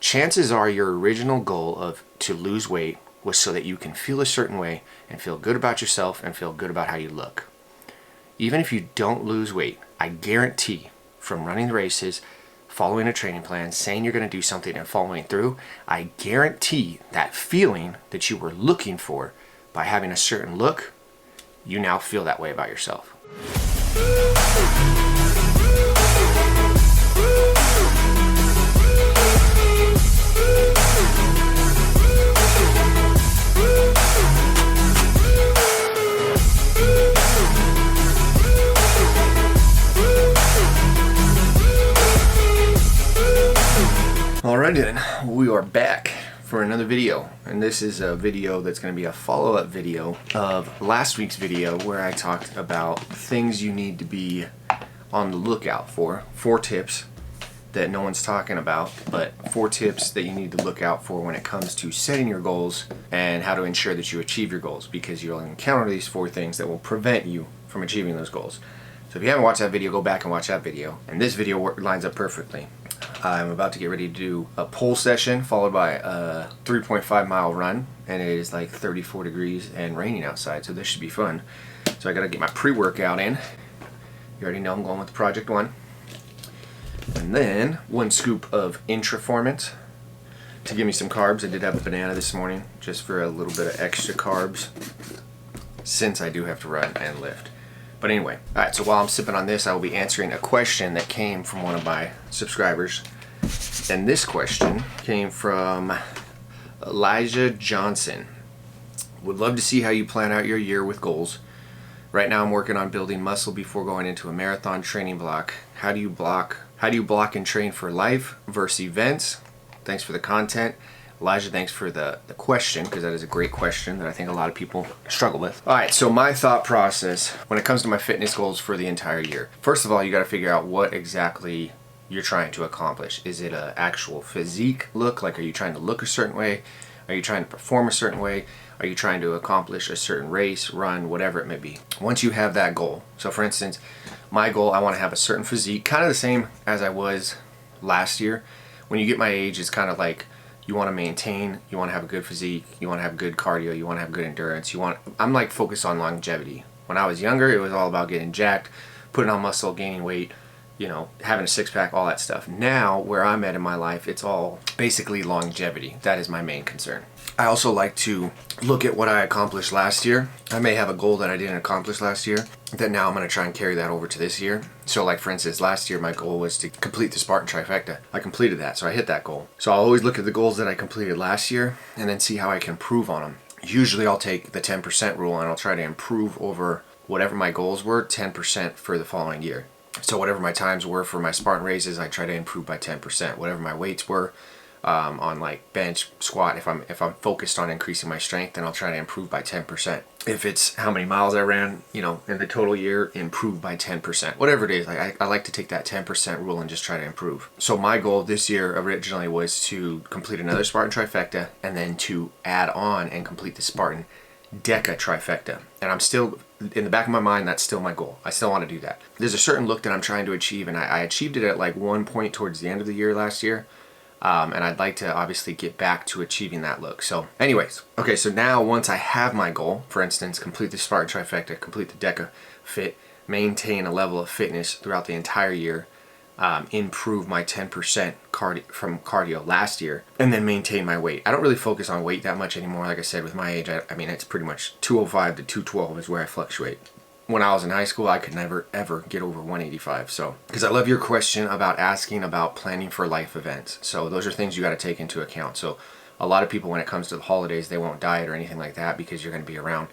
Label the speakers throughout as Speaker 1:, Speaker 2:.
Speaker 1: chances are your original goal of to lose weight was so that you can feel a certain way and feel good about yourself and feel good about how you look. Even if you don't lose weight, I guarantee from running the races, following a training plan, saying you're going to do something and following through, I guarantee that feeling that you were looking for by having a certain look, you now feel that way about yourself. Alright then, we are back for another video, and this is a video that's going to be a follow-up video of last week's video where I talked about things you need to be on the lookout for. 4 tips that no one's talking about, but 4 tips that you need to look out for when it comes to setting your goals and how to ensure that you achieve your goals, because you'll encounter these 4 things that will prevent you from achieving those goals. So if you haven't watched that video, go back and watch that video, and this video lines up perfectly. I'm about to get ready to do a pole session followed by a 3.5 mile run, and it is like 34 degrees and raining outside, so this should be fun. So I gotta get my pre-workout in. You already know I'm going with Project 1. And then 1 scoop of Intra-Formance to give me some carbs. I did have a banana this morning just for a little bit of extra carbs since I do have to run and lift. But anyway, alright, so while I'm sipping on this, I will be answering a question that came from one of my subscribers. And this question came from Elijah Johnson. Would love to see how you plan out your year with goals. Right now I'm working on building muscle before going into a marathon training block. How do you block and train for life versus events? Thanks for the content. Elijah, thanks for the question, because that is a great question that I think a lot of people struggle with. Alright, so my thought process when it comes to my fitness goals for the entire year. First of all, you got to figure out what exactly you're trying to accomplish. Is it an actual physique look? Like, are you trying to look a certain way? Are you trying to perform a certain way? Are you trying to accomplish a certain race, run, whatever it may be? Once you have that goal, so for instance, my goal, I want to have a certain physique, kind of the same as I was last year. When you get my age, it's kind of like you want to maintain, you want to have a good physique, you want to have good cardio, you want to have good endurance. I'm like focused on longevity. When I was younger, it was all about getting jacked, putting on muscle, gaining weight, you know, having a six-pack, all that stuff. Now, where I'm at in my life, it's all basically longevity. That is my main concern. I also like to look at what I accomplished last year. I may have a goal that I didn't accomplish last year that now I'm going to try and carry that over to this year. So like for instance, last year my goal was to complete the Spartan trifecta. I completed that, so I hit that goal. So I'll always look at the goals that I completed last year and then see how I can improve on them. Usually I'll take the 10% rule and I'll try to improve over whatever my goals were, 10% for the following year. So whatever my times were for my Spartan races, I try to improve by 10%. Whatever my weights were, on like bench, squat, if I'm focused on increasing my strength, then I'll try to improve by 10%. If it's how many miles I ran, you know, in the total year, improve by 10%. Whatever it is, I like to take that 10% rule and just try to improve. So my goal this year originally was to complete another Spartan trifecta and then to add on and complete the Spartan Deca trifecta. And I'm still, in the back of my mind, that's still my goal. I still want to do that. There's a certain look that I'm trying to achieve, and I achieved it at like 1 point towards the end of the year last year. And I'd like to obviously get back to achieving that look. So anyways, okay, so now once I have my goal, for instance, complete the Spartan trifecta, complete the Deca fit, maintain a level of fitness throughout the entire year, improve my 10% from cardio last year, and then maintain my weight. I don't really focus on weight that much anymore. Like I said, with my age, I mean, it's pretty much 205 to 212 is where I fluctuate. When I was in high school, I could never ever get over 185. So, because I love your question about asking about planning for life events. So those are things you got to take into account. So a lot of people, when it comes to the holidays, they won't diet or anything like that because you're going to be around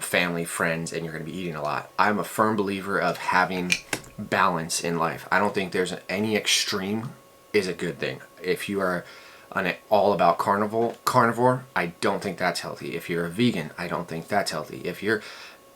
Speaker 1: family, friends, and you're going to be eating a lot. I'm a firm believer of having balance in life. I don't think there's any extreme is a good thing. If you are an all about carnivore, I don't think that's healthy. If you're a vegan, I don't think that's healthy. If you're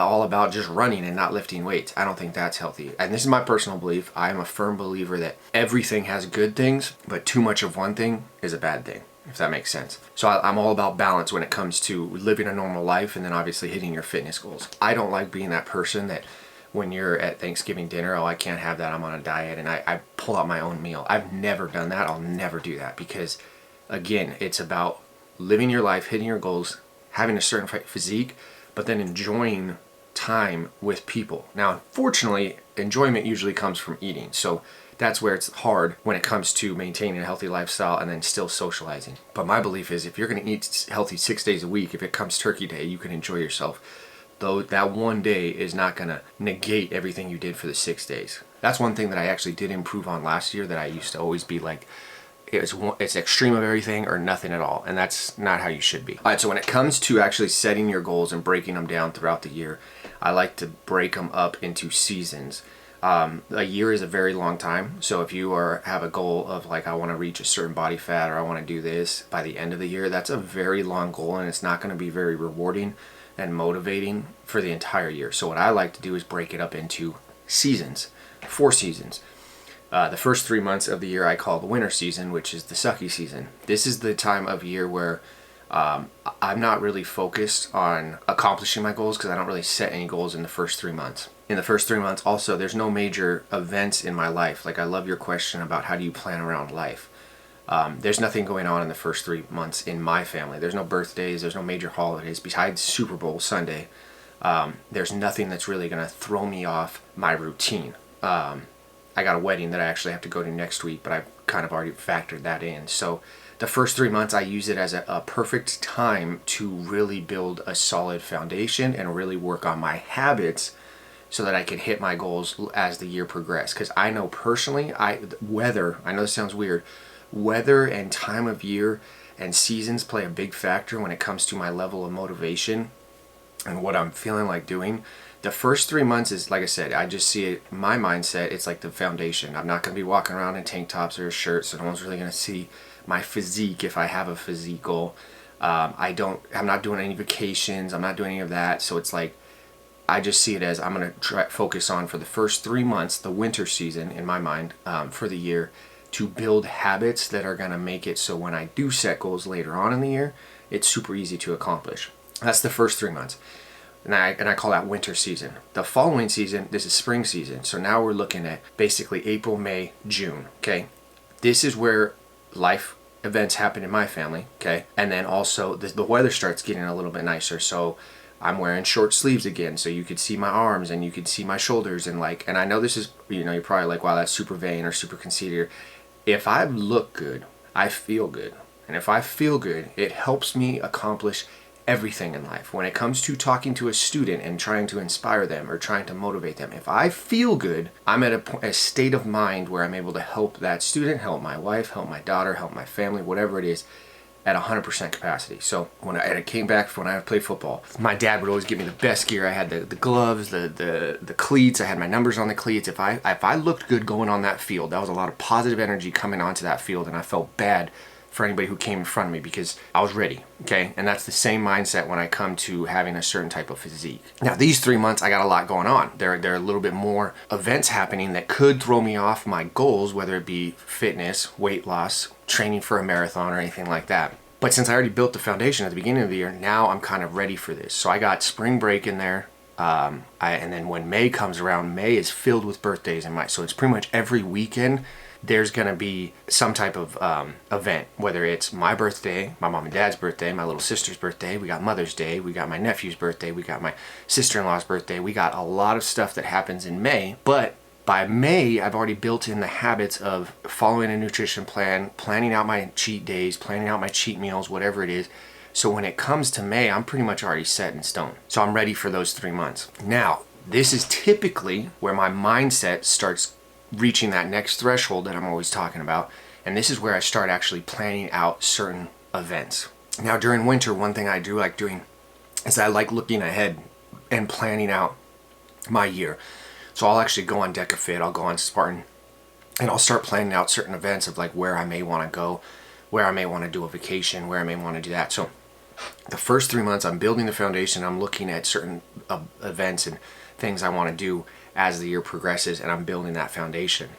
Speaker 1: all about just running and not lifting weights, I don't think that's healthy. And this is my personal belief. I am a firm believer that everything has good things, but too much of one thing is a bad thing, if that makes sense. So I'm all about balance when it comes to living a normal life and then obviously hitting your fitness goals. I don't like being that person that when you're at Thanksgiving dinner, oh, I can't have that, I'm on a diet, and I pull out my own meal. I've never done that. I'll never do that, because again, it's about living your life, hitting your goals, having a certain physique, but then enjoying time with people. Now, unfortunately, enjoyment usually comes from eating. So that's where it's hard when it comes to maintaining a healthy lifestyle and then still socializing. But my belief is if you're going to eat healthy 6 days a week, if it comes turkey day, you can enjoy yourself. Though that one day is not going to negate everything you did for the 6 days. That's one thing that I actually did improve on last year, that I used to always be like, it's extreme of everything or nothing at all, and that's not how you should be. All right, so when it comes to actually setting your goals and breaking them down throughout the year, I like to break them up into seasons. A year is a very long time, so if you have a goal of like, I want to reach a certain body fat, or I want to do this by the end of the year, that's a very long goal, and it's not going to be very rewarding and motivating for the entire year. So what I like to do is break it up into seasons, 4 seasons. The first 3 months of the year I call the winter season, which is the sucky season. This is the time of year where I'm not really focused on accomplishing my goals, because I don't really set any goals in the first 3 months. In the first 3 months also, there's no major events in my life. Like, I love your question about how do you plan around life. There's nothing going on in the first 3 months in my family. There's no birthdays, there's no major holidays besides Super Bowl Sunday. There's nothing that's really going to throw me off my routine. I got a wedding that I actually have to go to next week, but I've kind of already factored that in. So the first 3 months, I use it as a perfect time to really build a solid foundation and really work on my habits so that I can hit my goals as the year progresses. Because I know personally, weather, I know this sounds weird, weather and time of year and seasons play a big factor when it comes to my level of motivation and what I'm feeling like doing. The first 3 months is, like I said, I just see it, my mindset, it's like the foundation. I'm not going to be walking around in tank tops or a shirt, so no one's really going to see my physique if I have a physique goal. I'm not doing any vacations, I'm not doing any of that, so it's like, I just see it as I'm going to focus on, for the first 3 months, the winter season in my mind, for the year, to build habits that are going to make it so when I do set goals later on in the year, it's super easy to accomplish. That's the first 3 months. And I call that winter season. The following season, this is spring season. So now we're looking at basically April, May, June, okay? This is where life events happen in my family, okay? And then also the weather starts getting a little bit nicer. So I'm wearing short sleeves again, so you could see my arms and you could see my shoulders, and I know this is, you're probably like, wow, that's super vain or super conceited. If I look good, I feel good. And if I feel good, it helps me accomplish everything in life. When it comes to talking to a student and trying to inspire them or trying to motivate them, if I feel good, I'm at a state of mind where I'm able to help that student, help my wife, help my daughter, help my family, whatever it is, at 100% capacity. So when I came back when I played football, my dad would always give me the best gear. I had the gloves, the cleats, I had my numbers on the cleats. If I looked good going on that field, that was a lot of positive energy coming onto that field, and I felt bad for anybody who came in front of me because I was ready, okay? And that's the same mindset when I come to having a certain type of physique. Now, these 3 months, I got a lot going on. There are a little bit more events happening that could throw me off my goals, whether it be fitness, weight loss, training for a marathon, or anything like that. But since I already built the foundation at the beginning of the year, now I'm kind of ready for this. So I got spring break in there. And then when May comes around, May is filled with birthdays so it's pretty much every weekend there's going to be some type of event, whether it's my birthday, my mom and dad's birthday, my little sister's birthday, we got Mother's Day, we got my nephew's birthday, we got my sister-in-law's birthday. We got a lot of stuff that happens in May, but by May, I've already built in the habits of following a nutrition plan, planning out my cheat days, planning out my cheat meals, whatever it is. So when it comes to May, I'm pretty much already set in stone. So I'm ready for those 3 months. Now, this is typically where my mindset starts reaching that next threshold that I'm always talking about. And this is where I start actually planning out certain events. Now, during winter, one thing I do like doing is I like looking ahead and planning out my year. So I'll actually go on DecaFit, I'll go on Spartan, and I'll start planning out certain events of like where I may want to go, where I may want to do a vacation, where I may want to do that. So the first 3 months, I'm building the foundation. I'm looking at certain events and things I want to do as the year progresses, and I'm building that foundation.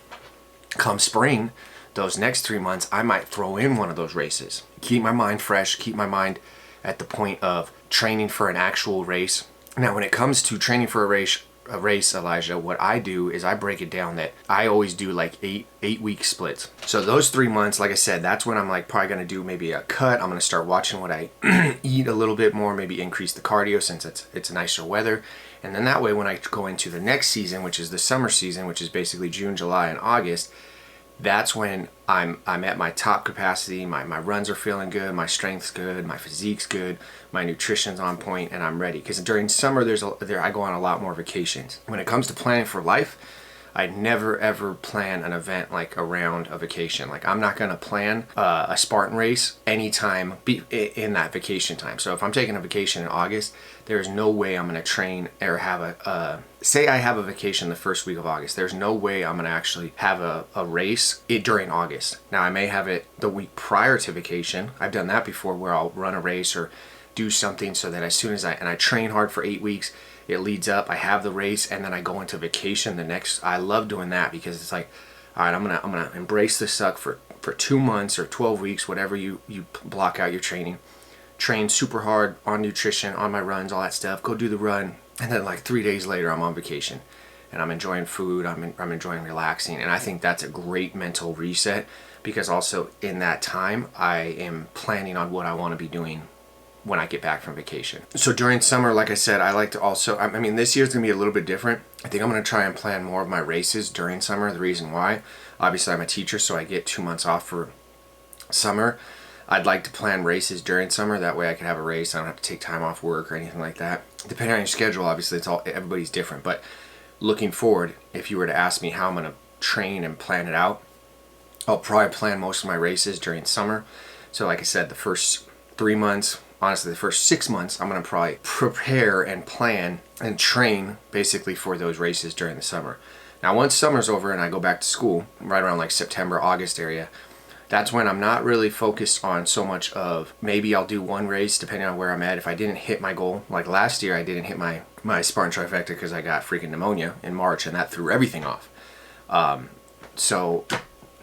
Speaker 1: Come spring, those next 3 months, I might throw in one of those races. Keep my mind fresh, keep my mind at the point of training for an actual race. Now, when it comes to training for a race, a race, Elijah, what I do is I break it down that I always do like eight week splits. So those 3 months, like I said, that's when I'm like probably gonna do maybe a cut. I'm gonna start watching what I eat a little bit more, maybe increase the cardio since it's nicer weather. And then that way when I go into the next season, which is the summer season, which is basically June, July, and August, that's when I'm at my top capacity. My runs are feeling good, my strength's good, my physique's good, my nutrition's on point, and I'm ready. Because during summer, I go on a lot more vacations. When it comes to planning for life, I never ever plan an event like around a vacation. Like I'm not gonna plan a Spartan race anytime in that vacation time. So if I'm taking a vacation in August, there's no way I'm gonna train or have say I have a vacation the first week of August. There's no way I'm gonna actually have a race during August. Now I may have it the week prior to vacation. I've done that before where I'll run a race or do something so that as soon as I train hard for 8 weeks, it leads up, I have the race, and then I go into vacation the next. I love doing that because it's like, all right, I'm gonna embrace the suck for 2 months or 12 weeks, whatever you block out your training. Train super hard on nutrition, on my runs, all that stuff. Go do the run, and then like 3 days later, I'm on vacation, and I'm enjoying food. I'm enjoying relaxing, and I think that's a great mental reset because also in that time, I am planning on what I want to be doing when I get back from vacation. So during summer, like I said, I like to also, I mean, this year's gonna be a little bit different. I think I'm gonna try and plan more of my races during summer. The reason why, obviously I'm a teacher, so I get 2 months off for summer. I'd like to plan races during summer. That way I can have a race. I don't have to take time off work or anything like that. Depending on your schedule, obviously everybody's different. But looking forward, if you were to ask me how I'm gonna train and plan it out, I'll probably plan most of my races during summer. So like I said, the first 3 months, honestly, the first 6 months, I'm going to probably prepare and plan and train basically for those races during the summer. Now, once summer's over and I go back to school, right around like September, August area, that's when I'm not really focused on so much of maybe I'll do one race depending on where I'm at. If I didn't hit my goal, like last year, I didn't hit my Spartan trifecta because I got freaking pneumonia in March and that threw everything off. So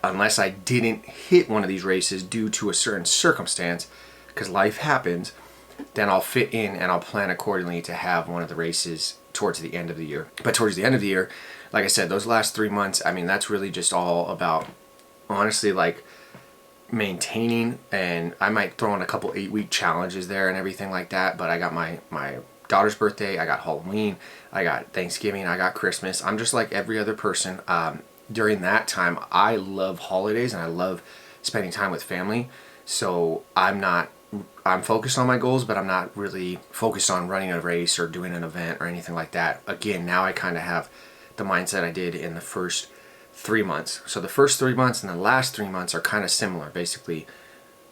Speaker 1: unless I didn't hit one of these races due to a certain circumstance, because life happens, then I'll fit in and I'll plan accordingly to have one of the races towards the end of the year. But towards the end of the year, like I said, those last 3 months, I mean, that's really just all about, honestly, like maintaining, and I might throw in a couple 8-week challenges there and everything like that, but I got my daughter's birthday, I got Halloween, I got Thanksgiving, I got Christmas. I'm just like every other person. During that time, I love holidays and I love spending time with family, so I'm focused on my goals, but I'm not really focused on running a race or doing an event or anything like that. Again, now I kind of have the mindset I did in the first 3 months. So the first 3 months and the last 3 months are kind of similar. Basically,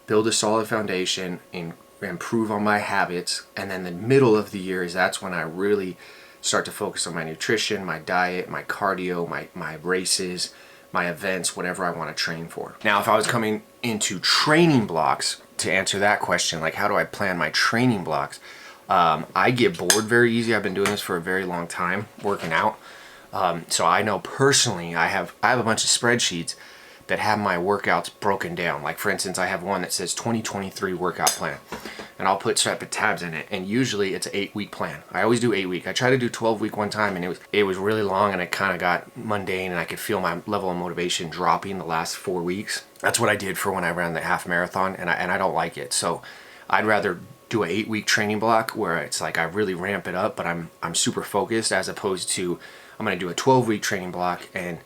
Speaker 1: build a solid foundation and improve on my habits. And then the middle of the year that's when I really start to focus on my nutrition, my diet, my cardio, my races, my events, whatever I want to train for. Now, if I was coming into training blocks, to answer that question, like how do I plan my training blocks? I get bored very easy. I've been doing this for a very long time, working out. So I know personally, I have a bunch of spreadsheets that have my workouts broken down. Like for instance, I have one that says 2023 workout plan, and I'll put separate tabs in it. And usually it's an 8-week plan. I always do 8-week. I try to do 12-week one time, and it was really long, and it kind of got mundane, and I could feel my level of motivation dropping the last 4 weeks. That's what I did for when I ran the half marathon, and I don't like it. So I'd rather do an 8-week training block where it's like I really ramp it up, but I'm super focused, as opposed to I'm going to do a 12-week training block and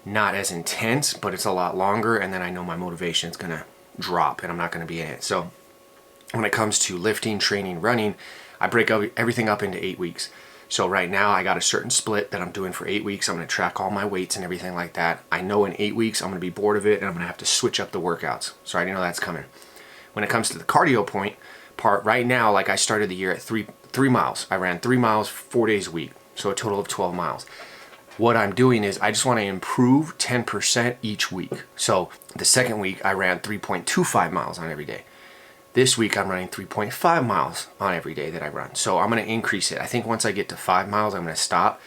Speaker 1: not as intense, but it's a lot longer, and then I know my motivation is going to drop and I'm not going to be in it. So when it comes to lifting, training, running, I break everything up into 8 weeks. So right now I got a certain split that I'm doing for 8 weeks. I'm going to track all my weights and everything like that. I know in 8 weeks I'm going to be bored of it and I'm going to have to switch up the workouts. So I already know that's coming. When it comes to the cardio part, right now, like I started the year at 3 miles. I ran 3 miles 4 days a week, so a total of 12 miles. What I'm doing is I just want to improve 10% each week. So the second week I ran 3.25 miles on every day. This week I'm running 3.5 miles on every day that I run. So I'm going to increase it. I think once I get to 5 miles, I'm going to stop.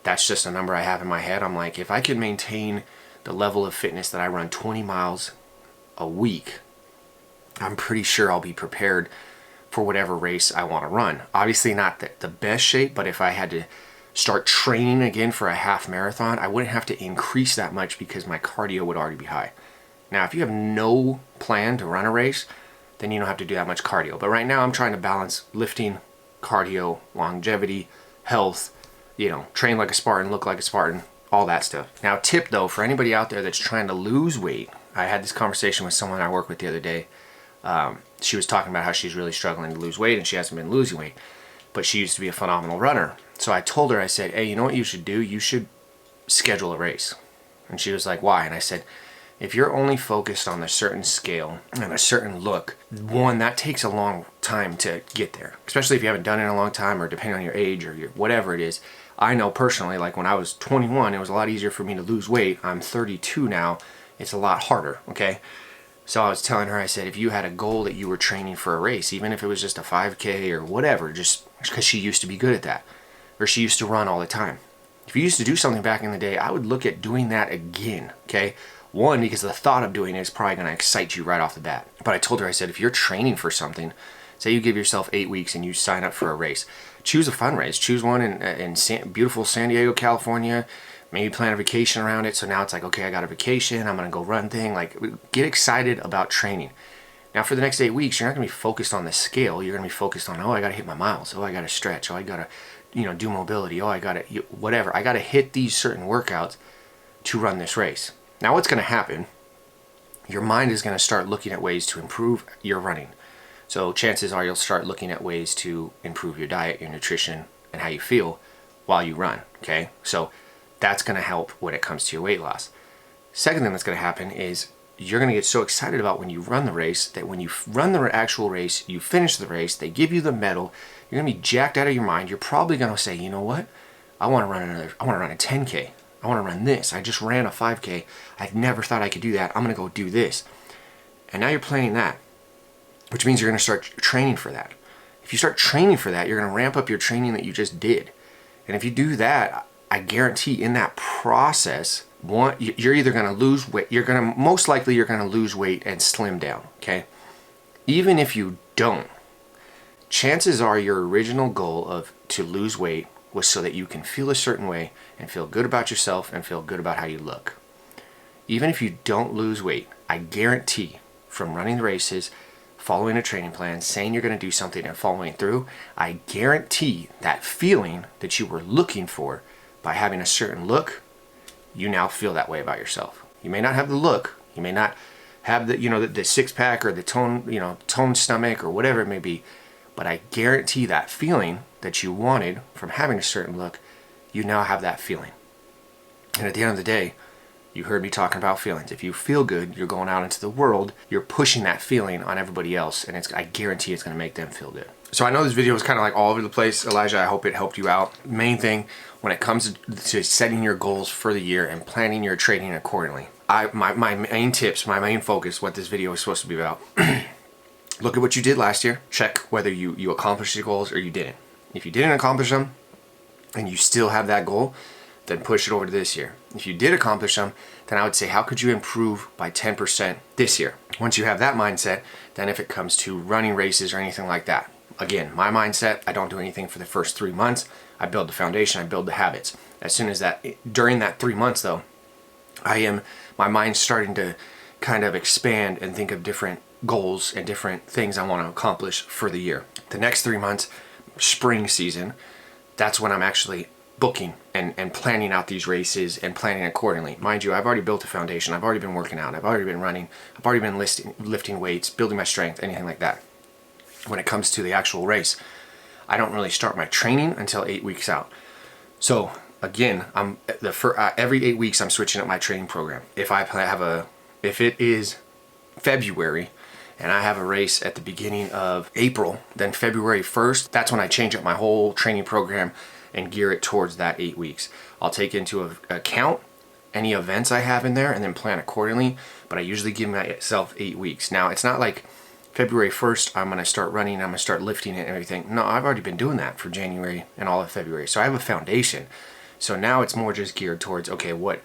Speaker 1: That's just a number I have in my head. I'm like, if I can maintain the level of fitness that I run 20 miles a week, I'm pretty sure I'll be prepared for whatever race I want to run. Obviously not the best shape, but if I had to start training again for a half marathon, I wouldn't have to increase that much because my cardio would already be high. Now, if you have no plan to run a race, then you don't have to do that much cardio. But right now I'm trying to balance lifting, cardio, longevity, health, train like a Spartan, look like a Spartan, all that stuff. Now, tip though, for anybody out there that's trying to lose weight, I had this conversation with someone I work with the other day. She was talking about how she's really struggling to lose weight and she hasn't been losing weight, but she used to be a phenomenal runner. So I told her, I said, hey, you know what you should do? You should schedule a race. And she was like, why? And I said, if you're only focused on a certain scale and a certain look, one, that takes a long time to get there, especially if you haven't done it in a long time or depending on your age or your whatever it is. I know personally, like when I was 21, it was a lot easier for me to lose weight. I'm 32 now. It's a lot harder, okay? So I was telling her, I said, if you had a goal that you were training for a race, even if it was just a 5K or whatever, just because she used to be good at that, or she used to run all the time. If you used to do something back in the day, I would look at doing that again, okay? One, because the thought of doing it is probably going to excite you right off the bat. But I told her, I said, if you're training for something, say you give yourself 8 weeks and you sign up for a race, choose a fun race. Choose one in beautiful San Diego, California. Maybe plan a vacation around it. So now it's like, okay, I got a vacation. I'm going to go run thing. Like, get excited about training. Now, for the next 8 weeks, you're not going to be focused on the scale. You're going to be focused on, oh, I got to hit my miles. Oh, I got to stretch. Oh, I got to, do mobility. Oh, I got to, whatever. I got to hit these certain workouts to run this race. Now, what's going to happen? Your mind is going to start looking at ways to improve your running. So chances are you'll start looking at ways to improve your diet, your nutrition, and how you feel while you run, okay? So that's going to help when it comes to your weight loss. Second thing that's going to happen is you're going to get so excited about when you run the race that when you run the actual race, you finish the race, they give you the medal, you're going to be jacked out of your mind. You're probably going to say, you know what? I want to run a 10K. I want to run this. I just ran a 5K. I never thought I could do that. I'm going to go do this. And now you're planning that, which means you're going to start training for that. If you start training for that, you're going to ramp up your training that you just did. And if you do that, I guarantee in that process, one, you're either going to lose weight, most likely you're going to lose weight and slim down, okay? Even if you don't, chances are your original goal to lose weight was so that you can feel a certain way and feel good about yourself and feel good about how you look. Even if you don't lose weight, I guarantee from running the races, following a training plan, saying you're going to do something and following through, I guarantee that feeling that you were looking for by having a certain look, you now feel that way about yourself. You may not have the look, you may not have the six pack or the toned stomach or whatever it may be, but I guarantee that feeling that you wanted from having a certain look, you now have that feeling. And at the end of the day, you heard me talking about feelings. If you feel good, you're going out into the world, you're pushing that feeling on everybody else, and I guarantee it's going to make them feel good. So I know this video was kind of like all over the place, Elijah. I hope it helped you out. Main thing, when it comes to setting your goals for the year and planning your training accordingly, my main tips, my main focus, what this video is supposed to be about, look at what you did last year. Check whether you accomplished your goals or you didn't. If you didn't accomplish them and you still have that goal, then push it over to this year. If you did accomplish them, then I would say, how could you improve by 10% this year? Once you have that mindset, then if it comes to running races or anything like that, again, my mindset, I don't do anything for the first 3 months. I build the foundation, I build the habits. As soon as during that 3 months though, my mind's starting to kind of expand and think of different goals and different things I want to accomplish for the year. The next 3 months, spring season, that's when I'm actually booking and planning out these races and planning accordingly. Mind you, I've already built a foundation. I've already been working out. I've already been running. I've already been lifting weights, building my strength, anything like that. When it comes to the actual race, I don't really start my training until 8 weeks out. So again, every 8 weeks I'm switching up my training program. If it is February and I have a race at the beginning of April, then February 1st, that's when I change up my whole training program and gear it towards that 8 weeks. I'll take into account any events I have in there and then plan accordingly, but I usually give myself 8 weeks. Now, it's not like February 1st, I'm gonna start running, I'm gonna start lifting and everything. No, I've already been doing that for January and all of February. So I have a foundation. So now it's more just geared towards, okay, are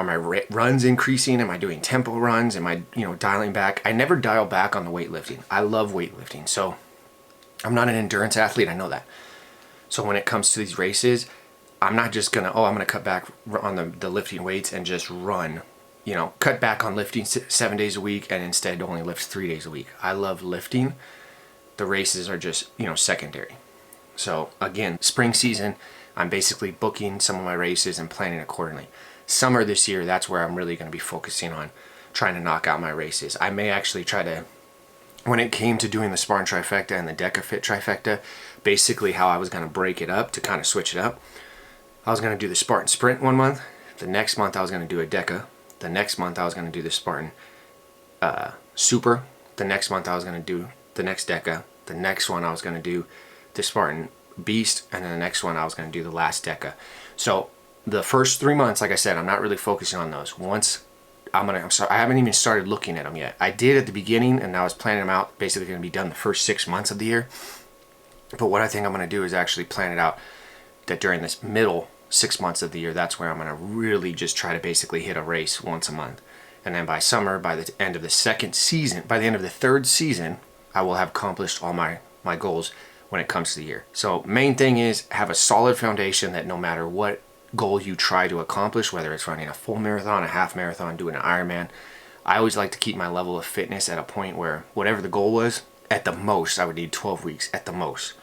Speaker 1: my runs increasing? Am I doing tempo runs? Am I, dialing back? I never dial back on the weightlifting. I love weightlifting. So I'm not an endurance athlete, I know that. So when it comes to these races, I'm not just gonna, I'm gonna cut back on the lifting weights and just run, you know, cut back on lifting 7 days a week and instead only lift 3 days a week. I love lifting. The races are just, you know, secondary. So again, spring season, I'm basically booking some of my races and planning accordingly. Summer this year, that's where I'm really going to be focusing on trying to knock out my races. I may actually try to, when it came to doing the Spartan trifecta and the Deca Fit trifecta, basically how I was going to break it up to kind of switch it up. I was going to do the Spartan Sprint 1 month. The next month I was going to do a Deca. The next month I was going to do the Spartan Super. The next month I was going to do the next Deca. The next one I was going to do the Spartan Beast, and then the next one I was going to do the last Deca. So the first 3 months, like I said, I'm not really focusing on those. Once I haven't even started looking at them yet. I did at the beginning, and I was planning them out. Basically, going to be done the first 6 months of the year. But what I think I'm going to do is actually plan it out that during this middle 6 months of the year, that's where I'm going to really just try to basically hit a race once a month. And then by summer, by the end of the second season, by the end of the third season, I will have accomplished all my goals when it comes to the year. So main thing is have a solid foundation that no matter what goal you try to accomplish, whether it's running a full marathon, a half marathon, doing an Ironman, I always like to keep my level of fitness at a point where whatever the goal was, at the most, I would need 12 weeks at the most.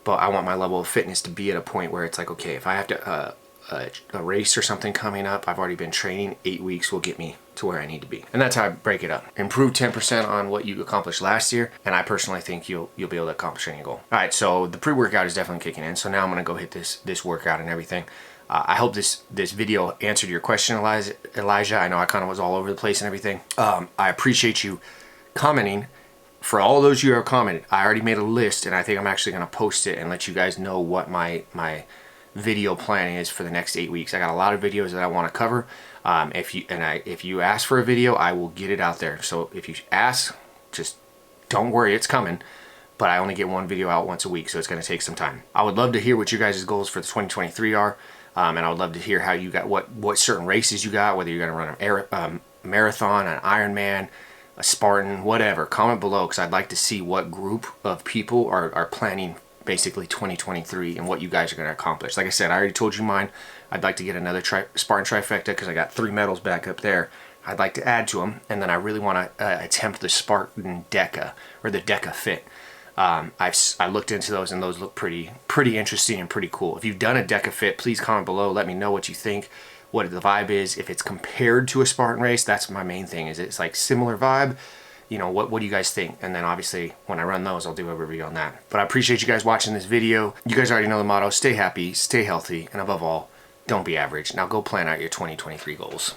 Speaker 1: But I want my level of fitness to be at a point where it's like, okay, if I have to a race or something coming up, I've already been training, 8 weeks will get me to where I need to be. And that's how I break it up. Improve 10% on what you accomplished last year, and I personally think you'll be able to accomplish any goal. All right, so the pre-workout is definitely kicking in. So now I'm gonna go hit this workout and everything. I hope this video answered your question, Elijah. I know I kind of was all over the place and everything. I appreciate you commenting. For all those you have commented, I already made a list, and I think I'm actually gonna post it and let you guys know what my video plan is for the next 8 weeks. I got a lot of videos that I want to cover. If you ask for a video, I will get it out there. So if you ask, just don't worry, it's coming. But I only get one video out once a week, so it's going to take some time. I would love to hear what you guys' goals for the 2023 are, and I would love to hear how you got what certain races you got, whether you're going to run a marathon, an Ironman, a Spartan, whatever. Comment below, because I'd like to see what group of people are planning basically 2023 and what you guys are going to accomplish. Like I said, I already told you mine. I'd like to get another Spartan trifecta because I got 3 medals back up there. I'd like to add to them, and then I really want to attempt the Spartan Deca or the Deca Fit. I looked into those, and those look pretty interesting and pretty cool. If you've done a Deca Fit, please comment below. Let me know what you think, what the vibe is. If it's compared to a Spartan race, that's my main thing. Is it's like similar vibe? You know, what do you guys think? And then obviously when I run those, I'll do a review on that. But I appreciate you guys watching this video. You guys already know the motto: stay happy, stay healthy, and above all, don't be average. Now go plan out your 2023 goals.